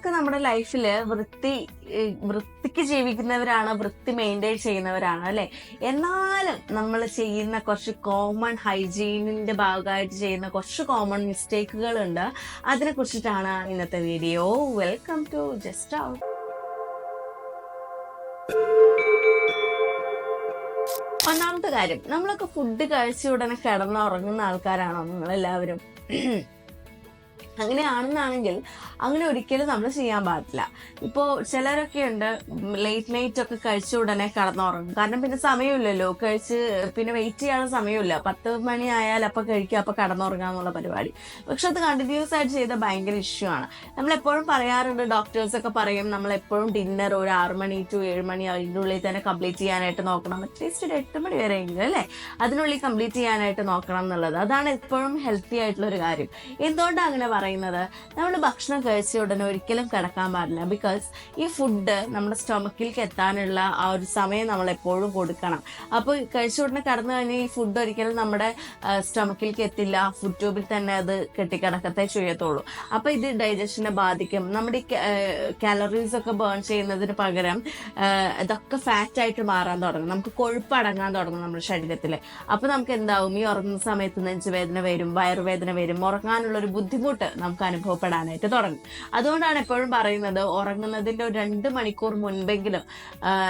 നമ്മളൊക്കെ നമ്മുടെ ലൈഫിൽ വൃത്തിക്ക് ജീവിക്കുന്നവരാണ്, വൃത്തി മെയിൻറ്റെയിൻ ചെയ്യുന്നവരാണ് അല്ലെ. എന്നാലും നമ്മൾ ചെയ്യുന്ന കുറച്ച് കോമൺ ഹൈജീനിന്റെ ഭാഗമായിട്ട് ചെയ്യുന്ന കുറച്ച് കോമൺ മിസ്റ്റേക്കുകൾ ഉണ്ട്. അതിനെ കുറിച്ചിട്ടാണ് ഇന്നത്തെ video. Welcome to just out. ഒന്നാമത്തെ കാര്യം, നമ്മളൊക്കെ ഫുഡ് കഴിച്ച ഉടനെ കിടന്നുറങ്ങുന്ന ആൾക്കാരാണോ നിങ്ങളെല്ലാവരും? അങ്ങനെയാണെന്നാണെങ്കിൽ അങ്ങനെ ഒരിക്കലും നമ്മൾ ചെയ്യാൻ പാടില്ല. ഇപ്പോൾ ചിലരൊക്കെ ഉണ്ട് ലേറ്റ് നൈറ്റ് ഒക്കെ കഴിച്ച ഉടനെ കിടന്നുറങ്ങും. കാരണം പിന്നെ സമയമില്ലല്ലോ, കഴിച്ച് പിന്നെ വെയിറ്റ് ചെയ്യാനുള്ള സമയമില്ല. 10 മണി ആയാൽ അപ്പം കഴിക്കുക, അപ്പം കിടന്നുറങ്ങുക എന്നുള്ള പരിപാടി. പക്ഷെ അത് കണ്ടിന്യൂസ് ആയിട്ട് ചെയ്ത ഭയങ്കര ഇഷ്യൂ ആണ്. നമ്മളെപ്പോഴും പറയാറുണ്ട്, ഡോക്ടേഴ്സൊക്കെ പറയും നമ്മളെപ്പോഴും ഡിന്നർ ഒരു 6 മണി to 7 മണി അതിൻ്റെ ഉള്ളിൽ തന്നെ കംപ്ലീറ്റ് ചെയ്യാനായിട്ട് നോക്കണം. അറ്റ്ലീസ്റ്റ് ഒരു 8 മണി വരെ എങ്കിലും അല്ലേ അതിനുള്ളിൽ കംപ്ലീറ്റ് ചെയ്യാനായിട്ട് നോക്കണം എന്നുള്ളത്. അതാണ് എപ്പോഴും ഹെൽത്തി ആയിട്ടുള്ള ഒരു കാര്യം. എന്തുകൊണ്ടാണ് അങ്ങനെ പറയുന്നത്? നമ്മൾ ഭക്ഷണം കഴിച്ച ഉടനെ ഒരിക്കലും കിടക്കാൻ പാടില്ല. ബിക്കോസ് ഈ ഫുഡ് നമ്മുടെ സ്റ്റൊമക്കിലേക്ക് എത്താനുള്ള ആ ഒരു സമയം നമ്മൾ എപ്പോഴും കൊടുക്കണം. അപ്പോൾ കഴിച്ച ഉടനെ കിടന്നു കഴിഞ്ഞാൽ ഈ ഫുഡ് ഒരിക്കലും നമ്മുടെ സ്റ്റൊമക്കിലേക്ക് എത്തില്ല. ഫുഡ് ട്യൂബിൽ തന്നെ അത് കെട്ടിക്കിടക്കത്തേ ചെയ്യത്തുള്ളൂ. അപ്പോൾ ഇത് ഡൈജഷനെ ബാധിക്കും. നമ്മുടെ ഈ കാലറീസ് ഒക്കെ ബേൺ ചെയ്യുന്നതിന് പകരം ഇതൊക്കെ ഫാറ്റായിട്ട് മാറാൻ തുടങ്ങും. നമുക്ക് കൊഴുപ്പ് അടങ്ങാൻ തുടങ്ങും നമ്മുടെ ശരീരത്തിൽ. അപ്പോൾ നമുക്ക് എന്താവും, ഈ ഉറങ്ങുന്ന സമയത്ത് നെഞ്ചുവേദന വരും, വയറുവേദന വരും, ഉറങ്ങാനുള്ളൊരു ബുദ്ധിമുട്ട് നമുക്ക് അനുഭവപ്പെടാനായിട്ട് തുടങ്ങും. അതുകൊണ്ടാണ് എപ്പോഴും പറയുന്നത്, ഉറങ്ങുന്നതിൻ്റെ ഒരു 2 മണിക്കൂർ മുൻപെങ്കിലും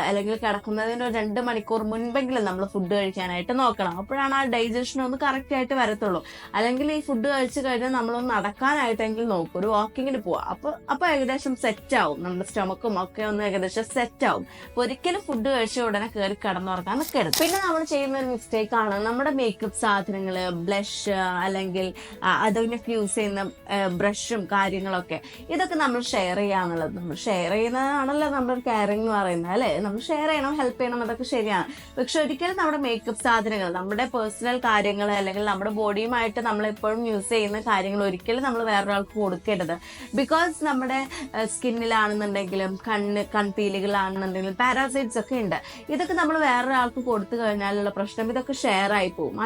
അല്ലെങ്കിൽ കിടക്കുന്നതിൻ്റെ ഒരു 2 മണിക്കൂർ മുൻപെങ്കിലും നമ്മൾ ഫുഡ് കഴിക്കാനായിട്ട് നോക്കണം. അപ്പോഴാണ് ആ ഡൈജഷൻ ഒന്ന് കറക്റ്റ് ആയിട്ട് വരത്തുള്ളൂ. അല്ലെങ്കിൽ ഈ ഫുഡ് കഴിച്ചു കഴിഞ്ഞാൽ നമ്മളൊന്ന് നടക്കാനായിട്ടെങ്കിലും നോക്കും, ഒരു വാക്കിങ്ങിന് പോവാം. അപ്പോൾ ഏകദേശം സെറ്റ് ആവും, നമ്മുടെ സ്റ്റൊമക്കും ഒക്കെ ഒന്ന് ഏകദേശം സെറ്റ് ആവും. അപ്പോൾ ഒരിക്കലും ഫുഡ് കഴിച്ച ഉടനെ കയറി കിടന്നുറങ്ങാൻ നിൽക്കരുത്. പിന്നെ നമ്മൾ ചെയ്യുന്ന ഒരു മിസ്റ്റേക്കാണ് നമ്മുടെ മേക്കപ്പ് സാധനങ്ങൾ, ബ്ലഷ് അല്ലെങ്കിൽ അതിനൊക്കെ യൂസ് ചെയ്യുന്ന ബ്രഷും കാര്യങ്ങളൊക്കെ, ഇതൊക്കെ നമ്മൾ ഷെയർ ചെയ്യാന്നുള്ളത്. നമ്മൾ ഷെയർ ചെയ്യുന്നതാണല്ലോ നമ്മുടെ കെയറിംഗ് എന്ന് പറയുന്നത് അല്ലേ. നമ്മൾ ഷെയർ ചെയ്യണം, ഹെൽപ്പ് ചെയ്യണം, അതൊക്കെ ശരിയാണ്. പക്ഷെ ഒരിക്കലും നമ്മുടെ മേക്കപ്പ് സാധനങ്ങൾ, നമ്മുടെ പേഴ്സണൽ കാര്യങ്ങൾ അല്ലെങ്കിൽ നമ്മുടെ ബോഡിയുമായിട്ട് നമ്മൾ എപ്പോഴും യൂസ് ചെയ്യുന്ന കാര്യങ്ങൾ ഒരിക്കലും നമ്മൾ വേറൊരാൾക്ക് കൊടുക്കരുത്. ബിക്കോസ് നമ്മുടെ സ്കിന്നിലാണെന്നുണ്ടെങ്കിലും കൺപീലികളാണെന്നുണ്ടെങ്കിലും പാരാസൈറ്റ്സ് ഒക്കെ ഉണ്ട്. ഇതൊക്കെ നമ്മൾ വേറൊരാൾക്ക് കൊടുത്തു കഴിഞ്ഞാലുള്ള പ്രശ്നം, ഇതൊക്കെ ഷെയർ ആയി പോകും.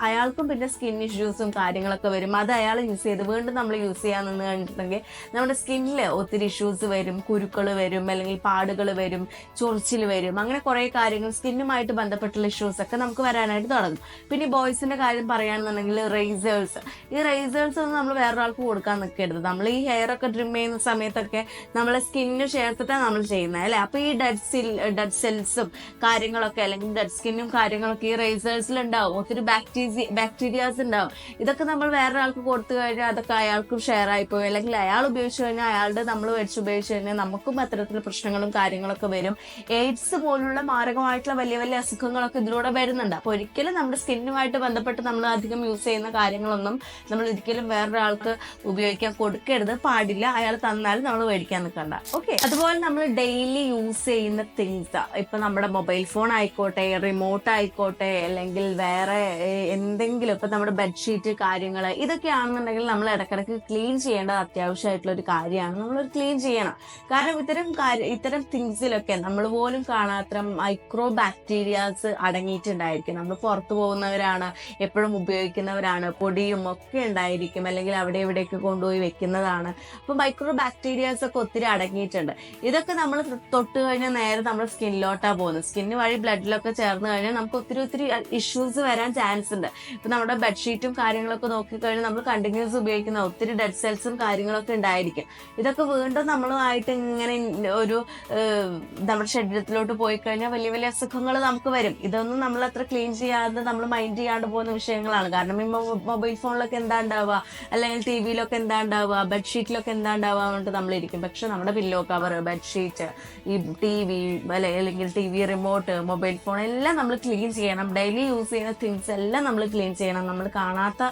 അയാൾക്കും പിന്നെ സ്കിൻ ഇഷ്യൂസും കാര്യങ്ങളൊക്കെ വരും. അത് അയാൾ യൂസ് ചെയ്ത് വീണ്ടും നമ്മൾ യൂസ് ചെയ്യാൻ നിന്ന് കഴിഞ്ഞിട്ടുണ്ടെങ്കിൽ നമ്മുടെ സ്കിന്നിൽ ഒത്തിരി ഇഷ്യൂസ് വരും, കുരുക്കൾ വരും, അല്ലെങ്കിൽ പാടുകൾ വരും, ചൊറിച്ചിൽ വരും. അങ്ങനെ കുറേ കാര്യങ്ങൾ സ്കിന്നുമായിട്ട് ബന്ധപ്പെട്ടുള്ള ഇഷ്യൂസ് ഒക്കെ നമുക്ക് വരാനായിട്ട് തുടങ്ങും. പിന്നെ ബോയ്സിന്റെ കാര്യം പറയുകയാണെന്നുണ്ടെങ്കിൽ ഈ റേസേഴ്സ് ഒന്നും നമ്മൾ വേറൊരാൾക്ക് കൊടുക്കാൻ നിൽക്കരുത്. നമ്മൾ ഈ ഹെയർ ഒക്കെ ട്രിം ചെയ്യുന്ന സമയത്തൊക്കെ നമ്മളെ സ്കിന്നു ചേർത്തിട്ടാണ് നമ്മൾ ചെയ്യുന്നത് അല്ലേ. അപ്പോൾ ഈ ഡെഡ് സെൽസും കാര്യങ്ങളൊക്കെ അല്ലെങ്കിൽ ഡെഡ് സ്കിന്നും കാര്യങ്ങളൊക്കെ ഈ റേസേഴ്സിൽ ഉണ്ടാവും. ഒത്തിരി ബാക്ടീരിയാസ് ഉണ്ടാവും. ഇതൊക്കെ നമ്മൾ വേറൊരാൾക്ക് കൊടുത്തു കഴിഞ്ഞാൽ അതൊക്കെ അയാൾക്കും ഷെയർ ആയിപ്പോയി, അല്ലെങ്കിൽ അയാൾ ഉപയോഗിച്ചു കഴിഞ്ഞാൽ അയാളുടെ നമ്മൾ മേടിച്ച് ഉപയോഗിച്ച് കഴിഞ്ഞാൽ നമുക്കും അത്തരത്തിലുള്ള പ്രശ്നങ്ങളും കാര്യങ്ങളൊക്കെ വരും. എയ്ഡ്സ് പോലുള്ള മാരകമായിട്ടുള്ള വലിയ വലിയ അസുഖങ്ങളൊക്കെ ഇതിലൂടെ വരുന്നുണ്ട്. അപ്പോൾ ഒരിക്കലും നമ്മുടെ സ്കിന്നുമായിട്ട് ബന്ധപ്പെട്ട് നമ്മൾ അധികം യൂസ് ചെയ്യുന്ന കാര്യങ്ങളൊന്നും നമ്മൾ ഒരിക്കലും വേറൊരാൾക്ക് ഉപയോഗിക്കാൻ കൊടുക്കരുത്, പാടില്ല. അയാൾ തന്നാലും നമ്മൾ മേടിക്കാൻ നിൽക്കണ്ട. ഓക്കെ. അതുപോലെ നമ്മൾ ഡെയിലി യൂസ് ചെയ്യുന്ന തിങ്സ്, ഇപ്പൊ നമ്മുടെ മൊബൈൽ ഫോൺ ആയിക്കോട്ടെ, റിമോട്ട് ആയിക്കോട്ടെ, അല്ലെങ്കിൽ വേറെ എന്തെങ്കിലും, ഇപ്പൊ നമ്മുടെ ബെഡ്ഷീറ്റ് കാര്യങ്ങൾ, ഇതൊക്കെയാണെന്നുണ്ടെങ്കിൽ നമ്മൾ ഇടയ്ക്കിടയ്ക്ക് ക്ലീൻ ചെയ്യേണ്ടത് അത്യാവശ്യമായിട്ടുള്ള ഒരു കാര്യമാണ്. നമ്മളൊരു ക്ലീൻ ചെയ്യണം. കാരണം ഇത്തരം തിങ്സിലൊക്കെ നമ്മൾ പോലും കാണാത്ത മൈക്രോ ബാക്ടീരിയാസ് അടങ്ങിയിട്ടുണ്ടായിരിക്കും. നമ്മൾ പുറത്തു പോകുന്നവരാണ്, എപ്പോഴും ഉപയോഗിക്കുന്നവരാണ്, പൊടിയും ഒക്കെ ഉണ്ടായിരിക്കും, അല്ലെങ്കിൽ അവിടെ ഇവിടെയൊക്കെ കൊണ്ടുപോയി വെക്കുന്നതാണ്. അപ്പോൾ മൈക്രോ ബാക്ടീരിയാസ് ഒക്കെ ഒത്തിരി അടങ്ങിയിട്ടുണ്ട്. ഇതൊക്കെ നമ്മൾ തൊട്ട് കഴിഞ്ഞാൽ നേരെ നമ്മുടെ സ്കിന്നിലോട്ടാണ് പോകുന്നത്. സ്കിന്ന് വഴി ബ്ലഡിലൊക്കെ ചേർന്ന് കഴിഞ്ഞാൽ നമുക്ക് ഒത്തിരി ഇഷ്യൂസ് വരാൻ ചാൻസ് ഉണ്ട്. ഇപ്പം നമ്മുടെ ബെഡ്ഷീറ്റും കാര്യങ്ങളൊക്കെ നോക്കിക്കഴിഞ്ഞാൽ നമ്മൾ കണ്ടിന്യൂസ് ഉപയോഗിക്കുന്ന ഒത്തിരി ഡെഡ് സെൽസും കാര്യങ്ങളൊക്കെ ഉണ്ടായിരിക്കും. ഇതൊക്കെ വീണ്ടും നമ്മളുമായിട്ട് ഇങ്ങനെ ഒരു നമ്മുടെ ശരീരത്തിലോട്ട് പോയി കഴിഞ്ഞാൽ വലിയ വലിയ അസുഖങ്ങൾ നമുക്ക് വരും. ഇതൊന്നും നമ്മൾ അത്ര ക്ലീൻ ചെയ്യാതെ നമ്മൾ മൈൻഡ് ചെയ്യാണ്ട് പോകുന്ന വിഷയങ്ങളാണ്. കാരണം ഈ മൊബൈൽ ഫോണിലൊക്കെ എന്താ ഉണ്ടാവുക, അല്ലെങ്കിൽ ടി വിയിലൊക്കെ എന്താ ഉണ്ടാവുക, ബെഡ്ഷീറ്റിലൊക്കെ എന്താ ഉണ്ടാവുക എന്നിട്ട് നമ്മളിരിക്കും. പക്ഷെ നമ്മുടെ പില്ലോ കവർ, ബെഡ്ഷീറ്റ്, ഈ ടി വി അല്ലെങ്കിൽ T V remote, mobile phone എല്ലാം നമ്മൾ ക്ലീൻ ചെയ്യണം. ഡെയിലി യൂസ് ചെയ്യുന്ന തിങ്സ് എല്ലാം നമ്മൾ ക്ലീൻ ചെയ്യണം. നമ്മൾ കാണാത്ത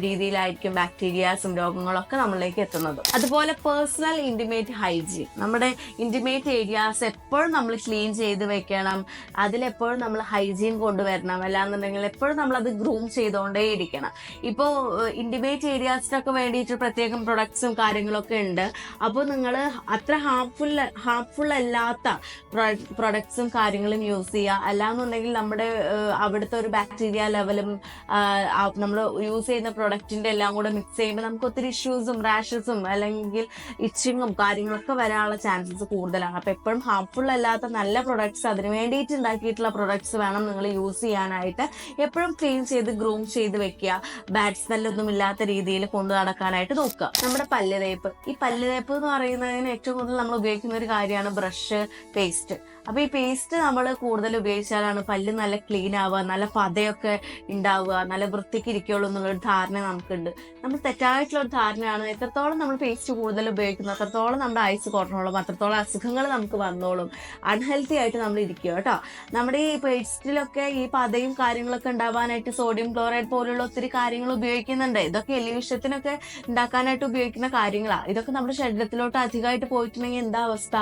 രീതിയിലായിരിക്കും ബാക്ടീരിയാസും രോഗങ്ങളൊക്കെ നമ്മളിലേക്ക് എത്തുന്നത്. അതുപോലെ പേഴ്സണൽ ഇന്റിമേറ്റ് ഹൈജീൻ, നമ്മുടെ ഇന്റിമേറ്റ് ഏരിയാസ് എപ്പോഴും നമ്മൾ ക്ലീൻ ചെയ്ത് വെക്കണം. അതിലെപ്പോഴും നമ്മൾ ഹൈജീൻ കൊണ്ടുവരണം. അല്ലാന്നുണ്ടെങ്കിൽ എപ്പോഴും നമ്മളത് ഗ്രൂം ചെയ്തുകൊണ്ടേ ഇരിക്കണം. ഇപ്പോൾ ഇന്റിമേറ്റ് ഏരിയാസിനൊക്കെ വേണ്ടിയിട്ട് പ്രത്യേകം പ്രൊഡക്ട്സും കാര്യങ്ങളൊക്കെ ഉണ്ട്. അപ്പോൾ നിങ്ങൾ അത്ര ഹാർംഫുൾ അല്ലാത്ത പ്രൊഡക്ട്സും കാര്യങ്ങളും യൂസ് ചെയ്യുക. അല്ലാന്നുണ്ടെങ്കിൽ നമ്മുടെ അവിടുത്തെ ഒരു ബാക്ടീരിയ ലെവലും നമ്മൾ യൂസ് ചെയ്യുന്ന പ്രൊഡക്റ്റിന്റെ എല്ലാം കൂടെ മിക്സ് ചെയ്യുമ്പോൾ നമുക്ക് ഒത്തിരി ഇഷ്യൂസും റാഷസും അല്ലെങ്കിൽ ഇച്ചിങ്ങും കാര്യങ്ങളൊക്കെ വരാനുള്ള ചാൻസസ് കൂടുതലാണ്. അപ്പൊ എപ്പോഴും ഹാർംഫുൾ അല്ലാത്ത നല്ല പ്രൊഡക്ട്സ്, അതിന് വേണ്ടിയിട്ട് ഉണ്ടാക്കിയിട്ടുള്ള പ്രൊഡക്ട്സ് വേണം നിങ്ങൾ യൂസ് ചെയ്യാനായിട്ട്. എപ്പോഴും ക്ലീൻ ചെയ്ത് ഗ്രൂം ചെയ്ത് വെക്കുക, ബാഡ് സ്മെല്ലൊന്നും ഇല്ലാത്ത രീതിയിൽ കൊണ്ടു നടക്കാനായിട്ട് നോക്കുക. നമ്മുടെ പല്ല് തേപ്പ്, ഈ പല്ല് തേപ്പ് എന്ന് പറയുന്നതിന് ഏറ്റവും കൂടുതൽ നമ്മൾ ഉപയോഗിക്കുന്ന ഒരു കാര്യമാണ് ബ്രഷ്, പേസ്റ്റ്. അപ്പൊ ഈ പേസ്റ്റ് നമ്മൾ കൂടുതൽ ഉപയോഗിച്ചാലാണ് പല്ല് നല്ല ക്ലീൻ ആവുക, നല്ല പതയൊക്കെ ഉണ്ടാവുക, നല്ല വൃത്തിക്ക് ഇരിക്കുള്ളൂ എന്നുള്ളൊരു ധാരണ നമുക്കുണ്ട്. നമ്മൾ തെറ്റായിട്ടുള്ള ഒരു ധാരണയാണ്. എത്രത്തോളം നമ്മൾ പേസ്റ്റ് കൂടുതൽ ഉപയോഗിക്കുന്നു അത്രത്തോളം നമ്മുടെ ആയുസ് കുറഞ്ഞോളും, അത്രത്തോളം അസുഖങ്ങൾ നമുക്ക് വന്നോളും, അൺഹെൽത്തി ആയിട്ട് നമ്മൾ ഇരിക്കുക കേട്ടോ. നമ്മുടെ ഈ പേസ്റ്റിലൊക്കെ ഈ പതയും കാര്യങ്ങളൊക്കെ ഉണ്ടാവാനായിട്ട് സോഡിയം ക്ലോറൈഡ് പോലുള്ള ഒത്തിരി കാര്യങ്ങൾ ഉപയോഗിക്കുന്നുണ്ട്. ഇതൊക്കെ എലിവിഷത്തിനൊക്കെ ഉണ്ടാക്കാനായിട്ട് ഉപയോഗിക്കുന്ന കാര്യങ്ങളാണ്. ഇതൊക്കെ നമ്മുടെ ശരീരത്തിലോട്ട് അധികമായിട്ട് പോയിട്ടുണ്ടെങ്കിൽ എന്താ അവസ്ഥ?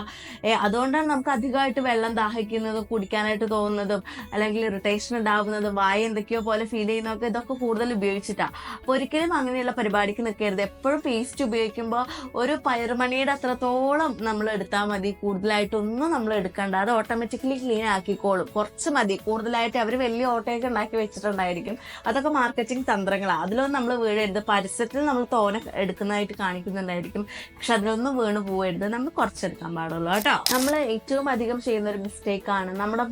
അതുകൊണ്ടാണ് നമുക്ക് അധികമായിട്ട് വെള്ളം ദാഹിക്കുന്നതും കുടിക്കാനായിട്ട് തോന്നുന്നതും അല്ലെങ്കിൽ ഇറിറ്റേഷൻ ഉണ്ടാവുന്നതും വായ എന്തൊക്കെയോ പോലെ ഫീൽ ചെയ്യുന്നതൊക്കെ ഇതൊക്കെ കൂടുതൽ ഉപയോഗിച്ചിട്ടാണ്. അപ്പോൾ ഒരിക്കലും അങ്ങനെയുള്ള പരിപാടിക്ക് നിൽക്കരുത്. എപ്പോഴും പേസ്റ്റ് ഉപയോഗിക്കുമ്പോൾ ഒരു പയറുമണിയുടെ അത്രത്തോളം നമ്മൾ എടുത്താൽ മതി, കൂടുതലായിട്ടൊന്നും നമ്മൾ എടുക്കണ്ട. അത് ഓട്ടോമാറ്റിക്കലി ക്ലീൻ ആക്കിക്കോളും. കുറച്ച് മതി, കൂടുതലായിട്ട് അവർ വലിയ ഓട്ടയൊക്കെ ഉണ്ടാക്കി വെച്ചിട്ടുണ്ടായിരിക്കും. അതൊക്കെ മാർക്കറ്റിംഗ് തന്ത്രങ്ങളാണ്, അതിലൊന്നും നമ്മൾ വീഴരുത്. പരസ്യത്തിൽ നമ്മൾ തോനെ എടുക്കുന്നതായിട്ട് കാണിക്കുന്നുണ്ടായിരിക്കും, പക്ഷെ അതിലൊന്നും വീണ് പോകരുത്. നമ്മൾ കുറച്ചെടുക്കാൻ പാടുള്ളൂ കേട്ടോ. നമ്മൾ ഏറ്റവും അധികം ചെയ്യുന്ന ഒരു മിസ്റ്റേക്കാണ് നമ്മുടെ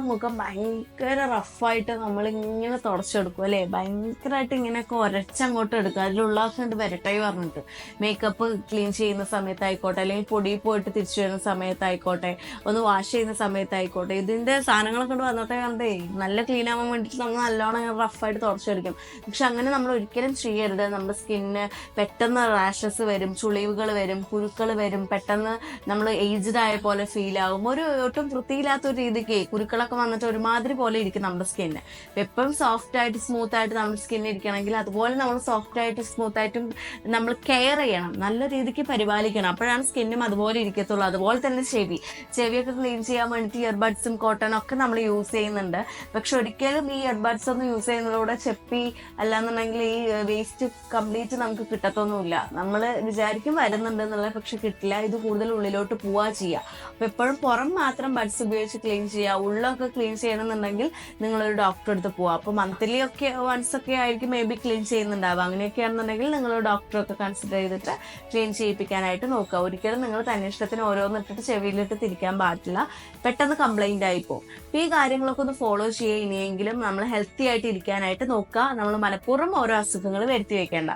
മുഖം ഭയങ്കര റഫായിട്ട് നമ്മളിങ്ങനെ തുടച്ചെടുക്കും അല്ലേ, ഭയങ്കരമായിട്ട് ഇങ്ങനെയൊക്കെ ഒരച്ചങ്ങോട്ട് എടുക്കുക, അതിലുള്ളതൊക്കെ ഉണ്ട് വരട്ടായി പറഞ്ഞിട്ട്. മേക്കപ്പ് ക്ലീൻ ചെയ്യുന്ന സമയത്തായിക്കോട്ടെ, അല്ലെങ്കിൽ പൊടി പോയിട്ട് തിരിച്ചു വരുന്ന സമയത്തായിക്കോട്ടെ, ഒന്ന് വാഷ് ചെയ്യുന്ന സമയത്തായിക്കോട്ടെ, ഇതിന്റെ സാധനങ്ങളൊക്കെ കൊണ്ട് വന്നിട്ടേ കണ്ടേ നല്ല ക്ലീൻ ആവാൻ വേണ്ടിയിട്ട് നമ്മൾ നല്ലോണം റഫായിട്ട് തുടച്ചെടുക്കും. പക്ഷെ അങ്ങനെ നമ്മൾ ഒരിക്കലും ചെയ്യരുത്. നമ്മുടെ സ്കിന്നിന് പെട്ടെന്ന് റാഷസ് വരും, ചുളിവുകൾ വരും, കുരുക്കൾ വരും, പെട്ടെന്ന് നമ്മൾ ഏജ്ഡ് ആയ പോലെ ഫീൽ ആകും. ഒട്ടും വൃത്തിയില്ലാത്ത ഒരു രീതിക്ക് കുരുക്കളൊക്കെ വന്നിട്ട് ഒരുമാതിരി പോലെ ഇരിക്കും നമ്മുടെ സ്കിന്ന്. എപ്പോഴും സോഫ്റ്റ് ആയിട്ട് സ്മൂത്ത് ആയിട്ട് നമ്മുടെ സ്കിൻ ഇരിക്കണമെങ്കിൽ അതുപോലെ നമ്മൾ സോഫ്റ്റ് ആയിട്ട് സ്മൂത്ത് ആയിട്ടും നമ്മൾ കെയർ ചെയ്യണം, നല്ല രീതിക്ക് പരിപാലിക്കണം. അപ്പോഴാണ് സ്കിന്നും അതുപോലെ ഇരിക്കത്തുള്ളൂ. അതുപോലെ തന്നെ ചെവിയൊക്കെ ക്ലീൻ ചെയ്യാൻ വേണ്ടിയിട്ട് ഇയർബഡ്സും കോട്ടണും ഒക്കെ നമ്മൾ യൂസ് ചെയ്യുന്നുണ്ട്. പക്ഷെ ഒരിക്കലും ഈ ഇയർബഡ്സ് ഒന്നും യൂസ് ചെയ്യുന്നതിലൂടെ ചെപ്പി അല്ലാന്നുണ്ടെങ്കിൽ ഈ വേസ്റ്റ് കംപ്ലീറ്റ് നമുക്ക് കിട്ടത്തൊന്നുമില്ല. നമ്മൾ വിചാരിക്കും വരുന്നുണ്ട് എന്നുള്ളത്, പക്ഷെ കിട്ടില്ല. ഇത് കൂടുതൽ ഉള്ളിലോട്ട് പോവുക ചെയ്യുക. അപ്പൊ എപ്പോഴും പുറം മാത്രം ബഡ്സ് ഉപയോഗിച്ച് ക്ലീൻ ചെയ്യുക. ഉള്ളൊക്കെ ക്ലീൻ ചെയ്യണമെന്നുണ്ടെങ്കിൽ നിങ്ങളൊരു ഡോക്ടറെ അടുത്ത് പോവുക. അപ്പോൾ മന്ത്ലി ഒക്കെ വൺസ് ഒക്കെ ആയിരിക്കും മേ ബി ക്ലീൻ ചെയ്യുന്നുണ്ടാവുക. അങ്ങനെയൊക്കെയാണെന്നുണ്ടെങ്കിൽ നിങ്ങൾ ഡോക്ടറൊക്കെ കൺസിഡർ ചെയ്തിട്ട് ക്ലീൻ ചെയ്യിപ്പിക്കാനായിട്ട് നോക്കുക. ഒരിക്കലും നിങ്ങൾ തന്നെ ഇഷ്ടത്തിന് ഓരോന്നിട്ടിട്ട് ചെവിയിലിട്ട് തിരിക്കാൻ പാടില്ല, പെട്ടെന്ന് കംപ്ലൈന്റ് ആയിപ്പോവും. ഈ കാര്യങ്ങളൊക്കെ ഒന്ന് ഫോളോ ചെയ്യുക. ഇനിയെങ്കിലും നമ്മൾ ഹെൽത്തി ആയിട്ട് ഇരിക്കാനായിട്ട് നോക്കുക. നമ്മൾ മനഃപൂർവ്വം ഓരോ അസുഖങ്ങൾ വരുത്തി വെക്കേണ്ട.